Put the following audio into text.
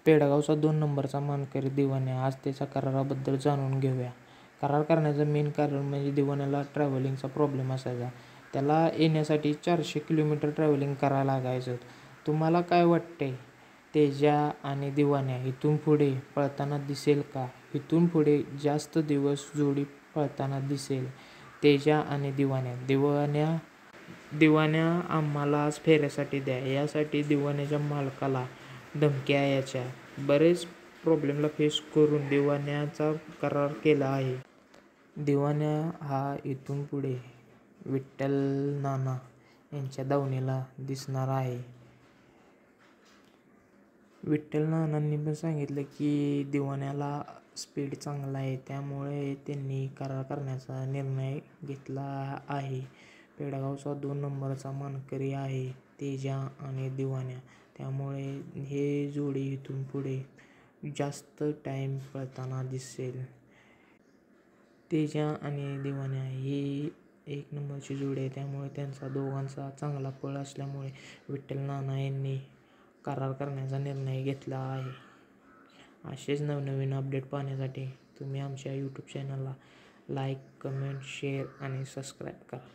पेडगावचा 2 नंबरचा मानकरी दिवान्या. आज त्याच्या कराराबद्दल जाणून घेऊया. करार करण्याचं मेन कारण म्हणजे दिवाण्याला ट्रॅव्हलिंगचा प्रॉब्लेम असायचा. त्याला येण्यासाठी 400 किलोमीटर ट्रॅव्हलिंग करायला लागायचं. तुम्हाला काय वाटते, तेजा आणि दिवान्या इथून पुढे पळताना दिसेल का? इथून पुढे जास्त दिवस जोडी पळताना दिसेल. तेजा आणि दिवान्या. दिवान्या आम्हाला आज फेऱ्यासाठी द्या, यासाठी दिवाण्याच्या मालकाला धमक्या यायच्या. बरेच प्रॉब्लेमला फेस करून दिवाण्याचा करार केला आहे. दिवाण्या हा इथून पुढे विठ्ठल नाना यांच्या दावणीला दिसणार आहे. विठ्ठल नानांनी पण सांगितलं की दिवाण्याला स्पीड चांगला आहे, त्यामुळे त्यांनी करार करण्याचा निर्णय घेतला आहे. पेडगावचा 2 नंबरचा मानकरी आहे तेजा आणि दिवाण्या, त्यामुळे हे जोडी इथून पुढे जास्त टाईम पळताना दिसेल. तेजा आणि दिवाण्या ही 1 नंबरची जोडी आहे, त्यामुळे त्यांचा दोघांचा चांगला पळ असल्यामुळे विठ्ठल नाना यांनी करार करण्याचा निर्णय घेतला आहे. असेच नवनवीन अपडेट पाहण्यासाठी तुम्ही आमच्या यूट्यूब चॅनलला लाईक, कमेंट, शेअर आणि सबस्क्राईब करा.